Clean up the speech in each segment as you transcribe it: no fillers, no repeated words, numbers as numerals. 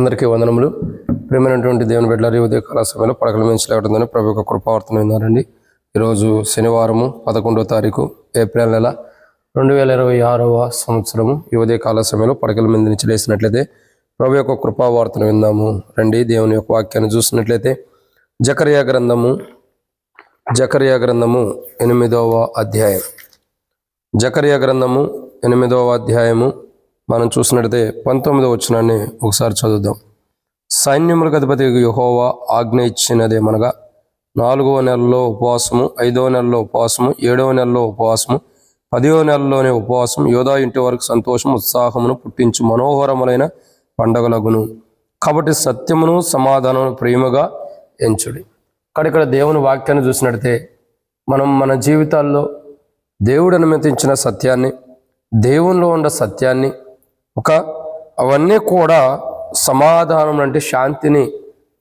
అందరికీ వందనములు. ప్రియమైనటువంటి దేవుని బిడ్డలారా, ఉదయ కాల సమయంలో పడకల నుంచి లేవడంతో ప్రభు యొక్క కృపావర్తన విన్నారండి. ఈరోజు శనివారము 11వ తారీఖు ఏప్రిల్ నెల 2026వ సంవత్సరము. ఈ ఉదయ కాల సమయంలో పడకల మీద నుంచి లేసినట్లయితే ప్రభు యొక్క కృపావార్తను విందాము రండి. దేవుని యొక్క వాక్యాన్ని చూసినట్లయితే జకర్యా గ్రంథము 8వ అధ్యాయం. జకర్యా గ్రంథము 8వ అధ్యాయము మనం చూసినట్లయితే 19వ వచనాన్ని ఒకసారి చదువుదాం. సైన్యములకు అధిపతి యెహోవా ఆజ్ఞ ఇచ్చినదేమనగా 4వ నెలలో ఉపవాసము, 5వ నెలలో ఉపవాసము, 7వ నెలలో ఉపవాసము, 10వ నెలలోనే ఉపవాసం యోధా ఇంటి వరకు సంతోషం ఉత్సాహమును పుట్టించు మనోహరములైన పండగలగును. కాబట్టి సత్యమును సమాధానమును ప్రేమగా ఎంచుడి. ఇక్కడ దేవుని వాక్యాన్ని చూసినట్లయితే మనం మన జీవితాల్లో దేవుడు అనుమతించిన సత్యాన్ని, దేవునిలో ఉన్న సత్యాన్ని, అవన్నీ కూడా సమాధానం అంటే శాంతిని,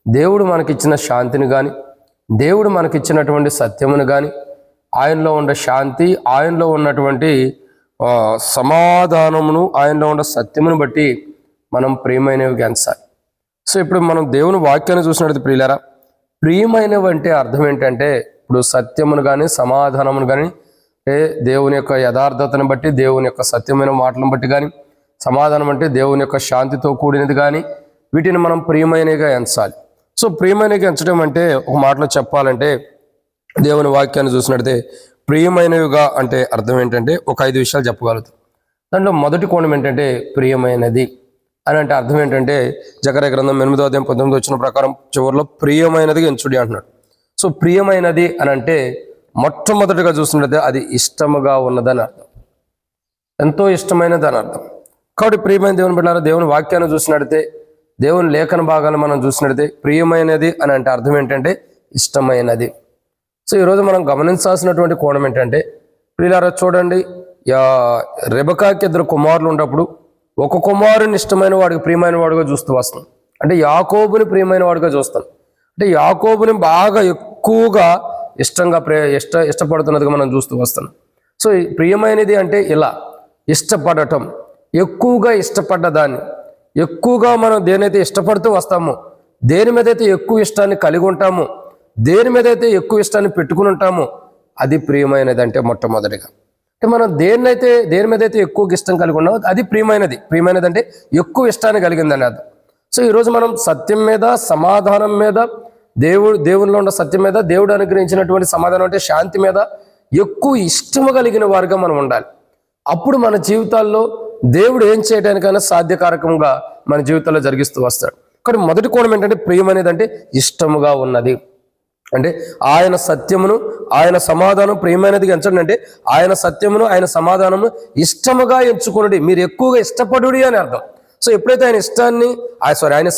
దేవుడు మనకిచ్చిన శాంతిని కానీ, దేవుడు మనకిచ్చినటువంటి సత్యమును కానీ, ఆయనలో ఉన్న శాంతి, ఆయనలో ఉన్నటువంటి సమాధానమును, ఆయనలో ఉన్న సత్యమును బట్టి మనం ప్రియమైనవి ఎంచాలి. సో ఇప్పుడు మనం దేవుని వాక్యాన్ని చూసినట్టు ప్రియులారా, ప్రియమైనవి అంటే అర్థం ఏంటంటే ఇప్పుడు సత్యమును కానీ సమాధానమును కానీ దేవుని యొక్క యథార్థతను బట్టి, దేవుని యొక్క సత్యమైన మాటలను బట్టి కానీ, సమాధానం అంటే దేవుని యొక్క శాంతితో కూడినది కానీ, వీటిని మనం ప్రియమైనవిగా ఎంచాలి. సో ప్రియమైనవిగా ఎంచడం అంటే ఒక మాటలో చెప్పాలంటే దేవుని వాక్యాన్ని చూసినట్లయితే ప్రియమైనవిగా అంటే అర్థం ఏంటంటే ఒక 5 విషయాలు చెప్పగలుగుతాం. దాంట్లో మొదటి కోణం ఏంటంటే ప్రియమైనది అని అంటే అర్థం ఏంటంటే జకర్యా గ్రంథం 8వ అధ్యాయం 19 వచ్చిన ప్రకారం చివరిలో ప్రియమైనదిగా ఎంచుడి అంటున్నాడు. సో ప్రియమైనది అని అంటే మొట్టమొదటిగా చూసినట్లయితే అది ఇష్టముగా ఉన్నదని అర్థం, ఎంతో ఇష్టమైనది అని అర్థం. కాబట్టి ప్రియమైన దేవుని బిడ్డలారా, దేవుని వాక్యాన్ని చూసినట్లయితే, దేవుని లేఖన భాగాలను మనం చూసినట్లయితే ప్రియమైనది అని అంటే అర్థం ఏంటంటే ఇష్టమైనది. సో ఈరోజు మనం గమనించాల్సినటువంటి కోణం ఏంటంటే ప్రియులారా చూడండి, రెబెకాకి 2 కుమారులు ఉన్నప్పుడు ఒక కుమారుని ఇష్టమైన వాడికి ప్రియమైన వాడుగా చూస్తూ వస్తాం. అంటే యాకోబుని ప్రియమైన వాడుగా చూస్తాం. అంటే యాకోబుని బాగా ఎక్కువగా ఇష్టపడుతున్నదిగా మనం చూస్తూ వస్తున్నాం. సో ప్రియమైనది అంటే ఇలా ఇష్టపడటం, ఎక్కువగా ఇష్టపడ్డ దాన్ని, ఎక్కువగా మనం దేనైతే ఇష్టపడుతూ వస్తామో, దేని మీద అయితే ఎక్కువ ఇష్టాన్ని కలిగి ఉంటామో, దేని మీద అయితే ఎక్కువ ఇష్టాన్ని పెట్టుకుని ఉంటామో అది ప్రియమైనది. అంటే మొట్టమొదటిగా అంటే మనం దేని మీద అయితే ఎక్కువ ఇష్టం కలిగి ఉన్నామో అది ప్రియమైనది. ప్రియమైనది అంటే ఎక్కువ ఇష్టాన్ని కలిగిందని అర్థం. సో ఈరోజు మనం సత్యం మీద, సమాధానం మీద, దేవునిలో ఉన్న సత్యం మీద, దేవుడు అనుగ్రహించినటువంటి సమాధానం అంటే శాంతి మీద ఎక్కువ ఇష్టము కలిగిన వారుగా మనం ఉండాలి. అప్పుడు మన జీవితాల్లో దేవుడు ఏం చేయడానికైనా సాధ్యకారకంగా మన జీవితంలో జరిగిస్తూ వస్తాడు. కానీ మొదటి కోణం ఏంటంటే ప్రియమనేది అంటే ఇష్టముగా ఉన్నది. అంటే ఆయన సత్యమును, ఆయన సమాధానం ప్రియమైనదిగా ఎంచండి. అంటే ఆయన సత్యమును, ఆయన సమాధానమును ఇష్టముగా ఎంచుకున్నది, మీరు ఎక్కువగా ఇష్టపడుడి అని అర్థం. సో ఎప్పుడైతే ఆయన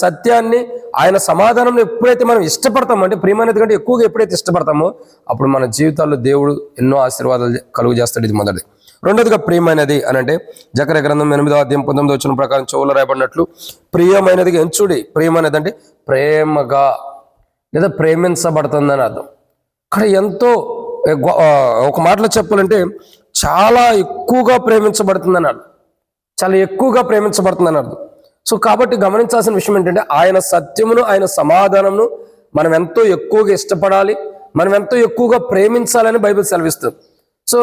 సత్యాన్ని, ఆయన సమాధానం ఎప్పుడైతే మనం ఇష్టపడతామో, అంటే ప్రియమైనది కంటే ఎక్కువగా ఎప్పుడైతే ఇష్టపడతామో అప్పుడు మన జీవితాల్లో దేవుడు ఎన్నో ఆశీర్వాదాలు కలుగు చేస్తాడు. ఇది మొదటిది. రెండోదిగా ప్రియమైనది అని అంటే జకర్యా గ్రంథం 8వ అధ్యాయం 19 వచ్చిన ప్రకారం చెవులో రాయబడినట్లు ప్రియమైనదిగా ఎంచుడి. ప్రియమైనది అంటే ప్రేమగా లేదా ప్రేమించబడుతుందని అర్థం. అక్కడ ఎంతో ఒక మాటలో చెప్పాలంటే చాలా ఎక్కువగా ప్రేమించబడుతుందని అర్థం, చాలా ఎక్కువగా ప్రేమించబడుతుందని అర్థం. సో కాబట్టి గమనించాల్సిన విషయం ఏంటంటే ఆయన సత్యమును, ఆయన సమాధానమును మనం ఎంతో ఎక్కువగా ఇష్టపడాలి, మనం ఎంతో ఎక్కువగా ప్రేమించాలని బైబిల్ సెలవిస్తుంది. సో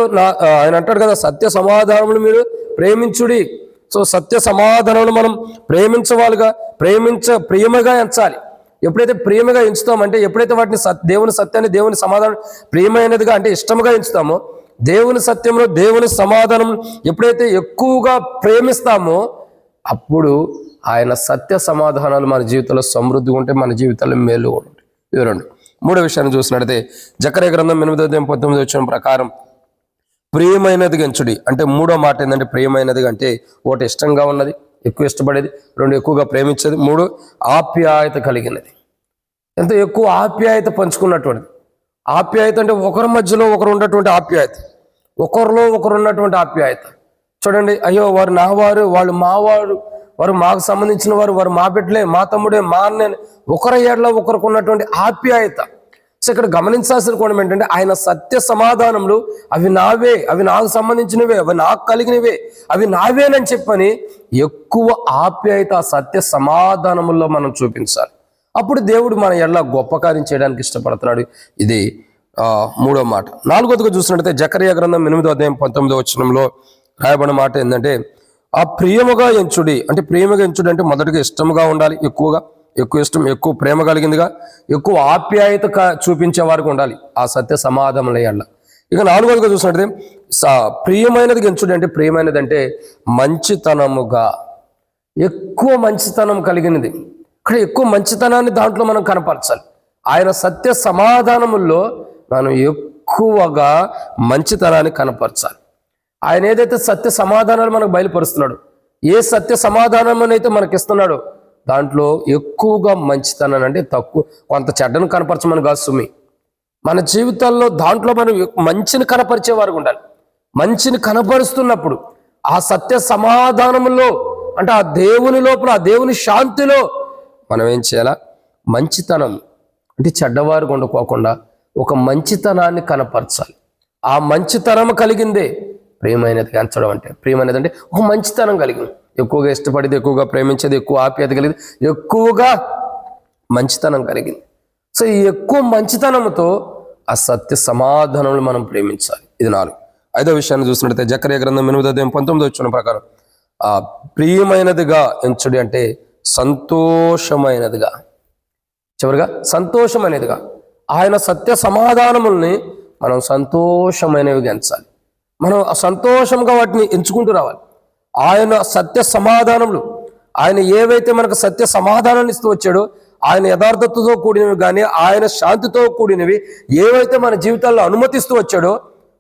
ఆయన అంటాడు కదా, సత్య సమాధానములు మీరు ప్రేమించుడి. సో సత్య సమాధానములు మనం ప్రేమించవాలిగా, ప్రియమగా ఎంచాలి. ఎప్పుడైతే ప్రియమగా ఎంచుతామంటే, ఎప్పుడైతే వాటిని దేవుని సత్యాన్ని, దేవుని సమాధానం ప్రియమైనదిగా అంటే ఇష్టముగా ఎంచుతామో, దేవుని సత్యంలో దేవుని సమాధానం ఎప్పుడైతే ఎక్కువగా ప్రేమిస్తామో అప్పుడు ఆయన సత్య సమాధానాలు మన జీవితంలో సమృద్ధిగా ఉంటే, మన జీవితంలో మేలు కూడా ఉంటాయి. ఇవి రెండు. మూడో విషయాన్ని చూసినట్లయితే జకర్యా గ్రంథం 8వ అధ్యాయం 19 వచ్చిన ప్రకారం ప్రియమైనదిగా ఎంచుడి. అంటే మూడో మాట ఏంటంటే ప్రియమైనదిగా అంటే ఒకటి ఇష్టంగా ఉన్నది, ఎక్కువ ఇష్టపడేది. 2 ఎక్కువగా ప్రేమించేది. 3 ఆప్యాయత కలిగినది, ఎంతో ఎక్కువ ఆప్యాయత పంచుకున్నటువంటిది. ఆప్యాయత అంటే ఒకరి మధ్యలో ఒకరు ఉన్నటువంటి ఆప్యాయత, ఒకరిలో ఒకరు ఉన్నటువంటి ఆప్యాయత. చూడండి, అయ్యో వారు నా వారు, వాళ్ళు మా వారు, వారు మాకు సంబంధించిన వారు, వారు మా బిడ్డలే, మా తమ్ముడే, మా అన్నే, ఒకరి ఏడలో ఒకరికి ఉన్నటువంటి ఆప్యాయత. సో సో ఇక్కడ గమనించాల్సిన కోణం ఏంటంటే ఆయన సత్య సమాధానములు అవి నావే, అవి నాకు సంబంధించినవే, అవి నాకు కలిగినవే, అవి నావేనని చెప్పని ఎక్కువ ఆప్యాయత ఆ సత్య సమాధానముల్లో మనం చూపించాలి. అప్పుడు దేవుడు మన ఎడల గొప్ప కార్యం చేయడానికి ఇష్టపడుతున్నాడు. ఇది మూడో మాట. నాలుగోదిగా చూసినట్టయితే జకర్యా గ్రంథం 8వ అధ్యాయం 19వ వచనంలో రాయబడిన మాట ఏంటంటే ఆ ప్రియముగా ఎంచుడి. అంటే ప్రియముగా ఎంచుడి అంటే మొదటిగా ఇష్టముగా ఉండాలి, ఎక్కువ ఇష్టం, ఎక్కువ ప్రేమ కలిగిందిగా, ఎక్కువ ఆప్యాయత చూపించే వారికి ఉండాలి ఆ సత్య సమాధానముల ఎడల. ఇక నాలుగోదిగా చూసినట్టయితే ప్రియమైనది ఎంచుడి అంటే ప్రియమైనది అంటే మంచితనముగా, ఎక్కువ మంచితనం కలిగినది. ఇక్కడ ఎక్కువ మంచితనాన్ని దాంట్లో మనం కనపరచాలి. ఆయన సత్య సమాధానముల్లో మనం ఎక్కువగా మంచితనాన్ని కనపరచాలి. ఆయన ఏదైతే సత్య సమాధానాలు మనకు బయలుపరుస్తున్నాడు, ఏ సత్య సమాధానం అయితే మనకిస్తున్నాడో దాంట్లో ఎక్కువగా మంచితనాన్ని, అంటే తక్కువ కొంత చెడ్డను కనపరచమని కాదు సుమి, మన జీవితాల్లో దాంట్లో మనం మంచిని కనపరిచేవారు ఉండాలి. మంచిని కనపరుస్తున్నప్పుడు ఆ సత్య సమాధానములో, అంటే ఆ దేవుని లోపల, ఆ దేవుని శాంతిలో మనం ఏం చేయాలా, మంచితనం అంటే చెడ్డవారు కొండుకోకుండా ఒక మంచితనాన్ని కనపరచాలి. ఆ మంచితనం కలిగిందే ప్రియమైనది ఎంచడం అంటే. ప్రియమైనది అంటే ఒక మంచితనం కలిగింది, ఎక్కువగా ఇష్టపడేది, ఎక్కువగా ప్రేమించేది, ఎక్కువ ఆప్యాయత కలిగింది, ఎక్కువగా మంచితనం కలిగింది. సో ఈ ఎక్కువ మంచితనంతో ఆ సత్య సమాధానంలో మనం ప్రేమించాలి. ఇది 4. 5వ విషయాన్ని చూసినట్లయితే జకర్యా గ్రంథం 8వ అధ్యాయం 19వ వచనం ప్రకారం ఆ ప్రియమైనదిగా ఎంచుడి అంటే సంతోషమైనదిగా, చివరిగా సంతోషమైనదిగా. ఆయన సత్య సమాధానముల్ని మనం సంతోషమైనవిగా ఎంచాలి. మనం సంతోషంగా వాటిని ఎంచుకుంటూ రావాలి. ఆయన సత్య సమాధానములు, ఆయన ఏవైతే మనకు సత్య సమాధానాన్ని ఇస్తూ వచ్చాడో, ఆయన యథార్థతతో కూడినవి కానీ ఆయన శాంతితో కూడినవి ఏవైతే మన జీవితాల్లో అనుమతిస్తూ వచ్చాడో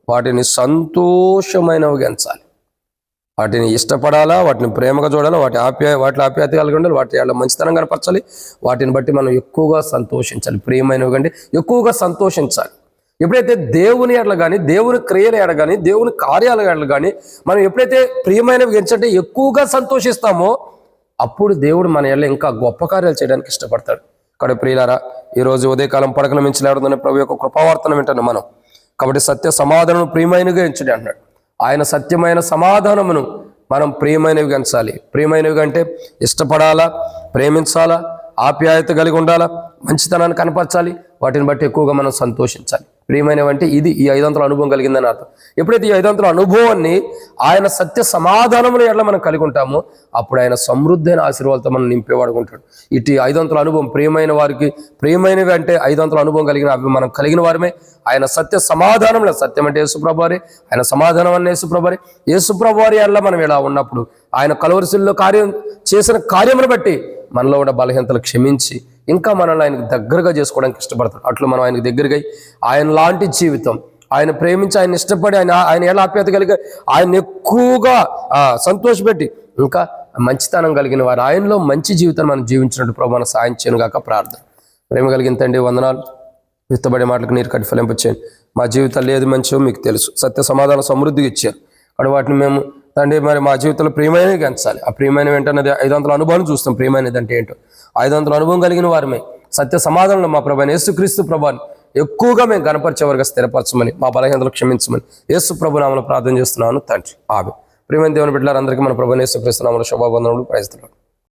వాటిని సంతోషమైనవిగా ఎంచాలి. వాటిని ఇష్టపడాలా, వాటిని ప్రేమగా చూడాలా, వాటిలో ఆప్యాయత కలిగి ఉండాలి, వాటి మంచితనం కనపరచాలి. వాటిని బట్టి మనం ఎక్కువగా సంతోషించాలి. ప్రియమైనవి కంటే ఎక్కువగా సంతోషించాలి. ఎప్పుడైతే దేవుని ఎడల కానీ, దేవుని క్రియల ఎడల కానీ, దేవుని కార్యాల ఎడల కానీ మనం ఎప్పుడైతే ప్రియమైనవి ఎంచంటే ఎక్కువగా సంతోషిస్తామో అప్పుడు దేవుడు మన ఎడల ఇంకా గొప్ప కార్యాలు చేయడానికి ఇష్టపడతాడు. ఇక్కడ ప్రియులారా, ఈరోజు ఉదయకాలం పడకల మించి లేవడం ప్రభు యొక్క కృపావర్తనం వింటాను మనం. కాబట్టి సత్య సమాధానం ప్రియమైనగా ఎంచుడి అంటున్నాడు. ఆయన సత్యమైన సమాధానమును మనం ప్రియమైనవి ఎంచాలి. ప్రియమైనవి అంటే ఇష్టపడాలా, ప్రేమించాలా, ఆప్యాయత కలిగి ఉండాలా, మంచితనాన్ని కనపరచాలి. వాటిని బట్టి ఎక్కువగా మనం సంతోషించాలి. ప్రియమైనవి అంటే ఇది ఈ 5 అనుభవం కలిగిందని అర్థం. ఎప్పుడైతే ఈ 5 అనుభవాన్ని ఆయన సత్య సమాధానముల ఎడల మనం కలిగి ఉంటామో అప్పుడు ఆయన సమృద్ధైన ఆశీర్వాదాలతో మనం నింపేవాడుకుంటాడు. ఇటు 5 అనుభవం ప్రియమైన వారికి, ప్రియమైనవి అంటే 5 అనుభవం కలిగిన అవి మనం కలిగిన వారమే. ఆయన సత్య సమాధానంలో, సత్యం అంటే యేసుప్రభువారే, ఆయన సమాధానం అన్న యేసుప్రభువారే. యేసుప్రభువారి ఎడల మనం ఇలా ఉన్నప్పుడు ఆయన కలువరిశిలువలో చేసిన కార్యమును బట్టి మనలో ఉన్న బలహీనతలు క్షమించి ఇంకా మనల్ని ఆయనకు దగ్గరగా చేసుకోవడానికి ఇష్టపడతాడు. అట్లు మనం ఆయనకు దగ్గరగా ఆయన లాంటి జీవితం, ఆయన ప్రేమించి, ఆయన ఇష్టపడి, ఆయన ఎలా ఆప్యాయత కలిగి, ఆయన ఎక్కువగా సంతోషపెట్టి ఇంకా మంచితనం కలిగిన వారు ఆయనలో మంచి జీవితాన్ని మనం జీవించినట్టు ప్రభు మన సాయం చేయను గాక ప్రార్థన. ప్రేమ కలిగిన తండ్రి వందనాలు. విత్తబడే మాటలకు నీరు కట్టి ఫలింపచేయండి. మా జీవితాలు ఏది మంచిదో మీకు తెలుసు. సత్య సమాధానం సమృద్ధిగా ఇచ్చారు. అక్కడ వాటిని మేము తండ్రి మరి మా జీవితంలో ప్రియమైనవి ఎంచాలి. ఆ ప్రియమైనవి ఏంటన్నది 500 అనుభవాలు చూస్తాం. ప్రియమైనది అంటే ఏంటో 500 అనుభవం కలిగిన వారమే సత్య సమాధానంలో మా ప్రభువైన యేసుక్రీస్తు ప్రభువుని ఎక్కువగా మేము కనపరిచేవారుగా స్థిరపరచమని, మా బలహీనతలు క్షమించమని యేసు ప్రభు నామములో ప్రార్థన చేస్తున్నాను తండ్రి. ఆమెన్. ప్రియమైన దేవుని బిడ్డలారందరికీ మన ప్రభువైన యేసుక్రీస్తు నామములో శుభావందనములు. Praise the lord.